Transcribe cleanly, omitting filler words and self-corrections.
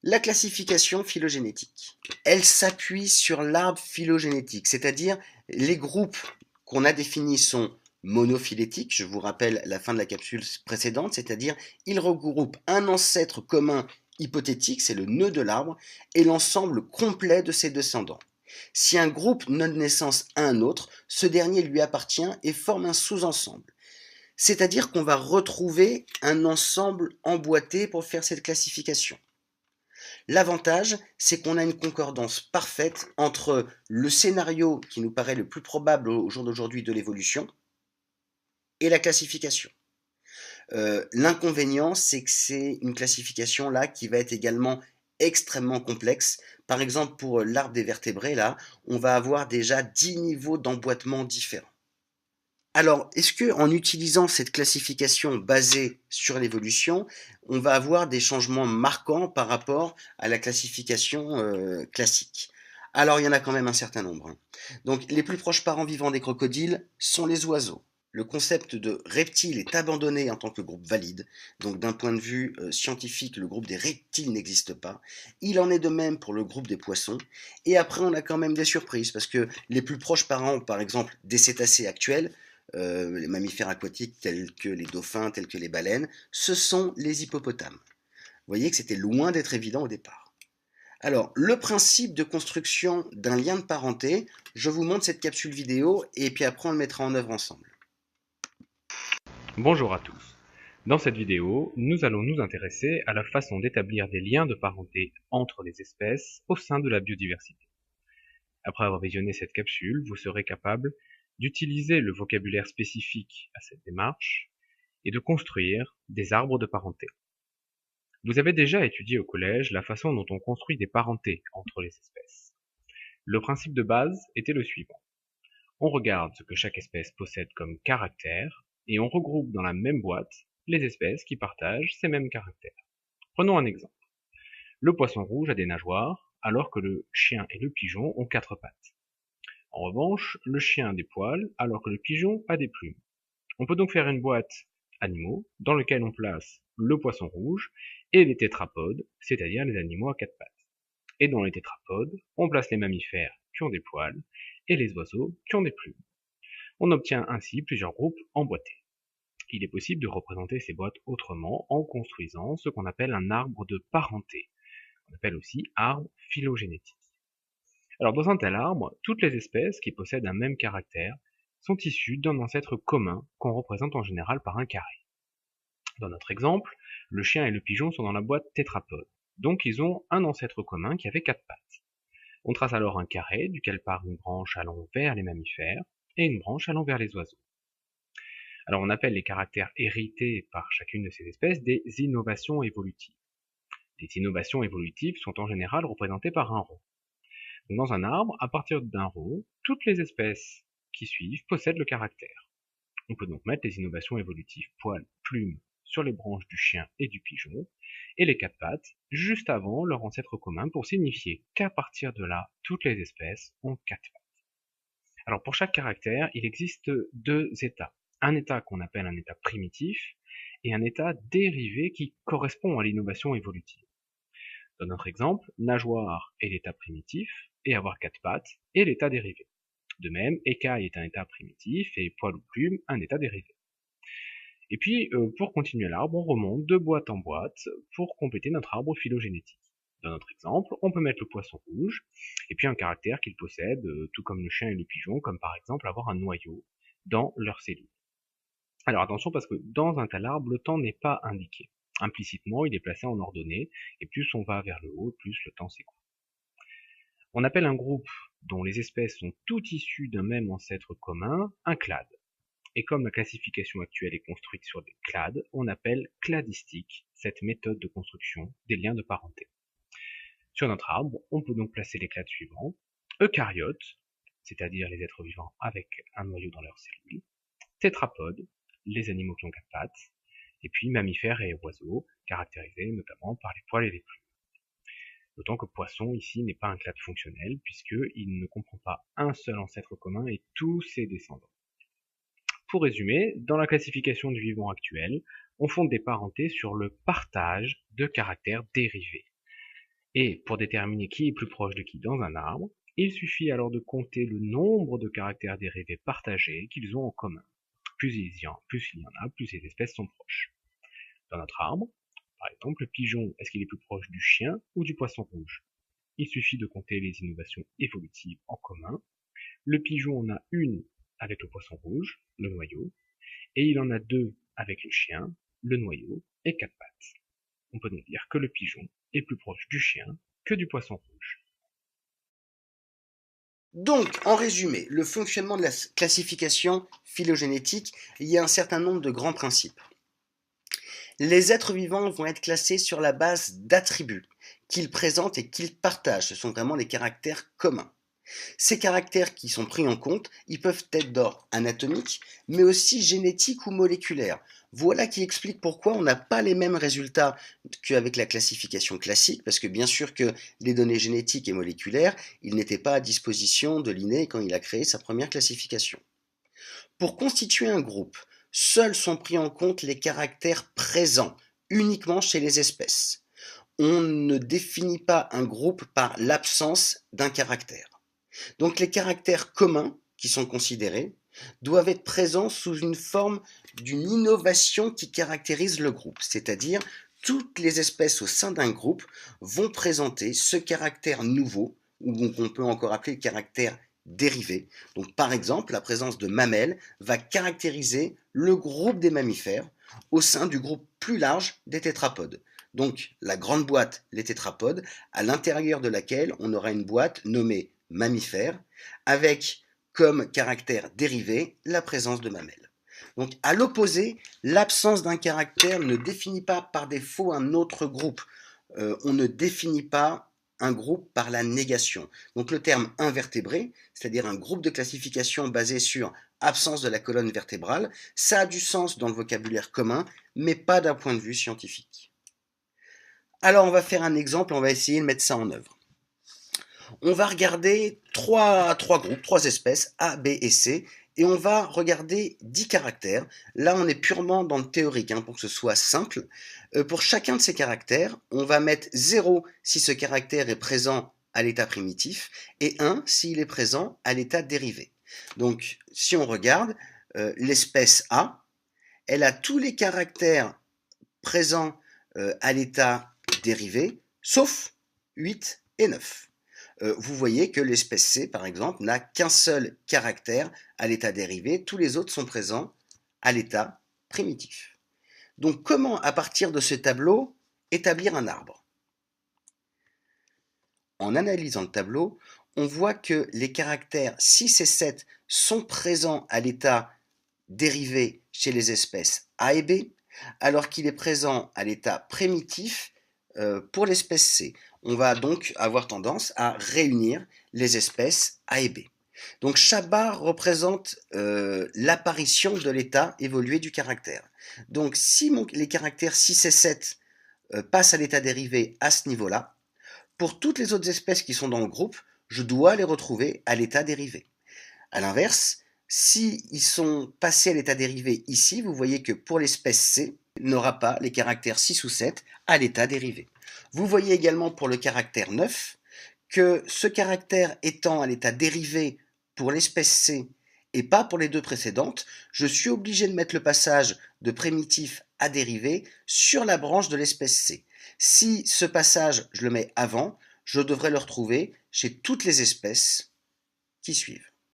La classification phylogénétique, elle s'appuie sur l'arbre phylogénétique, c'est-à-dire les groupes qu'on a définis sont monophylétiques, je vous rappelle la fin de la capsule précédente, c'est-à-dire ils regroupent un ancêtre commun hypothétique, c'est le nœud de l'arbre, et l'ensemble complet de ses descendants. Si un groupe donne naissance à un autre, ce dernier lui appartient et forme un sous-ensemble. C'est-à-dire qu'on va retrouver un ensemble emboîté pour faire cette classification. L'avantage, c'est qu'on a une concordance parfaite entre le scénario qui nous paraît le plus probable au jour d'aujourd'hui de l'évolution et la classification. L'inconvénient, c'est que c'est une classification là qui va être également extrêmement complexe. Par exemple, pour l'arbre des vertébrés, là, on va avoir déjà 10 niveaux d'emboîtement différents. Alors, est-ce que en utilisant cette classification basée sur l'évolution, on va avoir des changements marquants par rapport à la classification classique? Alors, il y en a quand même un certain nombre, hein. Donc, les plus proches parents vivants des crocodiles sont les oiseaux. Le concept de reptile est abandonné en tant que groupe valide. Donc, d'un point de vue scientifique, le groupe des reptiles n'existe pas. Il en est de même pour le groupe des poissons. Et après, on a quand même des surprises parce que les plus proches parents, par exemple, des cétacés actuels, les mammifères aquatiques tels que les dauphins, tels que les baleines, ce sont les hippopotames. Vous voyez que c'était loin d'être évident au départ. Alors, le principe de construction d'un lien de parenté, je vous montre cette capsule vidéo et puis après on le mettra en œuvre ensemble. Bonjour à tous. Dans cette vidéo, nous allons nous intéresser à la façon d'établir des liens de parenté entre les espèces au sein de la biodiversité. Après avoir visionné cette capsule, vous serez capable d'utiliser le vocabulaire spécifique à cette démarche et de construire des arbres de parenté. Vous avez déjà étudié au collège la façon dont on construit des parentés entre les espèces. Le principe de base était le suivant. On regarde ce que chaque espèce possède comme caractère et on regroupe dans la même boîte les espèces qui partagent ces mêmes caractères. Prenons un exemple. Le poisson rouge a des nageoires, alors que le chien et le pigeon ont 4 pattes. En revanche, le chien a des poils, alors que le pigeon a des plumes. On peut donc faire une boîte animaux dans laquelle on place le poisson rouge et les tétrapodes, c'est-à-dire les animaux à 4 pattes. Et dans les tétrapodes, on place les mammifères qui ont des poils et les oiseaux qui ont des plumes. On obtient ainsi plusieurs groupes emboîtés. Il est possible de représenter ces boîtes autrement en construisant ce qu'on appelle un arbre de parenté. On appelle aussi arbre phylogénétique. Alors dans un tel arbre, toutes les espèces qui possèdent un même caractère sont issues d'un ancêtre commun qu'on représente en général par un carré. Dans notre exemple, le chien et le pigeon sont dans la boîte tétrapode, donc ils ont un ancêtre commun qui avait 4 pattes. On trace alors un carré duquel part une branche allant vers les mammifères et une branche allant vers les oiseaux. Alors on appelle les caractères hérités par chacune de ces espèces des innovations évolutives. Les innovations évolutives sont en général représentées par un rond. Donc dans un arbre, à partir d'un rond, toutes les espèces qui suivent possèdent le caractère. On peut donc mettre les innovations évolutives poils, plumes sur les branches du chien et du pigeon, et les 4 pattes juste avant leur ancêtre commun pour signifier qu'à partir de là, toutes les espèces ont 4 pattes. Alors pour chaque caractère, il existe 2 états. Un état qu'on appelle un état primitif et un état dérivé qui correspond à l'innovation évolutive. Dans notre exemple, nageoire est l'état primitif et avoir 4 pattes est l'état dérivé. De même, écaille est un état primitif et poil ou plume un état dérivé. Et puis, pour continuer l'arbre, on remonte de boîte en boîte pour compléter notre arbre phylogénétique. Dans notre exemple, on peut mettre le poisson rouge, et puis un caractère qu'il possède, tout comme le chien et le pigeon, comme par exemple avoir un noyau dans leurs cellules. Alors attention parce que dans un tel arbre, le temps n'est pas indiqué. Implicitement, il est placé en ordonnée, et plus on va vers le haut, plus le temps s'écoule. On appelle un groupe dont les espèces sont toutes issues d'un même ancêtre commun un clade. Et comme la classification actuelle est construite sur des clades, on appelle cladistique cette méthode de construction des liens de parenté. Sur notre arbre, on peut donc placer les clades suivants. Eucaryotes, c'est-à-dire les êtres vivants avec un noyau dans leurs cellules. Tétrapodes, les animaux qui ont 4 pattes. Et puis mammifères et oiseaux, caractérisés notamment par les poils et les plumes. D'autant que poisson ici n'est pas un clade fonctionnel puisqu'il ne comprend pas un seul ancêtre commun et tous ses descendants. Pour résumer, dans la classification du vivant actuel, on fonde des parentés sur le partage de caractères dérivés. Et pour déterminer qui est plus proche de qui dans un arbre, il suffit alors de compter le nombre de caractères dérivés partagés qu'ils ont en commun. Plus il y en a, plus ces espèces sont proches. Dans notre arbre, par exemple, le pigeon, est-ce qu'il est plus proche du chien ou du poisson rouge? Il suffit de compter les innovations évolutives en commun. Le pigeon en a une avec le poisson rouge, le noyau, et il en a deux avec le chien, le noyau, et quatre pattes. On peut donc dire que le pigeon est plus proche du chien que du poisson rouge. Donc, en résumé, le fonctionnement de la classification phylogénétique, il y a un certain nombre de grands principes. Les êtres vivants vont être classés sur la base d'attributs qu'ils présentent et qu'ils partagent. Ce sont vraiment les caractères communs. Ces caractères qui sont pris en compte, ils peuvent être d'ordre anatomique, mais aussi génétique ou moléculaire. Voilà qui explique pourquoi on n'a pas les mêmes résultats qu'avec la classification classique, parce que bien sûr que les données génétiques et moléculaires, ils n'étaient pas à disposition de Linné quand il a créé sa première classification. Pour constituer un groupe, seuls sont pris en compte les caractères présents, uniquement chez les espèces. On ne définit pas un groupe par l'absence d'un caractère. Donc les caractères communs qui sont considérés doivent être présents sous une forme d'une innovation qui caractérise le groupe, c'est-à-dire toutes les espèces au sein d'un groupe vont présenter ce caractère nouveau, ou qu'on peut encore appeler le caractère dérivé. Donc par exemple, la présence de mamelles va caractériser le groupe des mammifères au sein du groupe plus large des tétrapodes. Donc la grande boîte, les tétrapodes, à l'intérieur de laquelle on aura une boîte nommée mammifères, avec comme caractère dérivé la présence de mamelles. Donc à l'opposé, l'absence d'un caractère ne définit pas par défaut un autre groupe. On ne définit pas un groupe par la négation. Donc le terme invertébré, c'est-à-dire un groupe de classification basé sur absence de la colonne vertébrale, ça a du sens dans le vocabulaire commun, mais pas d'un point de vue scientifique. Alors on va faire un exemple, on va essayer de mettre ça en œuvre. On va regarder trois groupes, trois espèces, A, B et C, et on va regarder 10 caractères. Là, on est purement dans le théorique, pour que ce soit simple. Pour chacun de ces caractères, on va mettre 0 si ce caractère est présent à l'état primitif, et 1 s'il est présent à l'état dérivé. Donc, si on regarde, l'espèce A, elle a tous les caractères présents à l'état dérivé, sauf 8 et 9. Vous voyez que l'espèce C, par exemple, n'a qu'un seul caractère à l'état dérivé, tous les autres sont présents à l'état primitif. Donc comment, à partir de ce tableau, établir un arbre? En analysant le tableau, on voit que les caractères 6 et 7 sont présents à l'état dérivé chez les espèces A et B, alors qu'il est présent à l'état primitif pour l'espèce C. On va donc avoir tendance à réunir les espèces A et B. Donc chaque barre représente l'apparition de l'état évolué du caractère. Donc si les caractères 6 et 7 passent à l'état dérivé à ce niveau-là, pour toutes les autres espèces qui sont dans le groupe, je dois les retrouver à l'état dérivé. A l'inverse, s'ils sont passés à l'état dérivé ici, vous voyez que pour l'espèce C, il n'aura pas les caractères 6 ou 7 à l'état dérivé. Vous voyez également pour le caractère 9 que ce caractère étant à l'état dérivé pour l'espèce C et pas pour les deux précédentes, je suis obligé de mettre le passage de primitif à dérivé sur la branche de l'espèce C. Si ce passage, je le mets avant, je devrais le retrouver chez toutes les espèces qui suivent.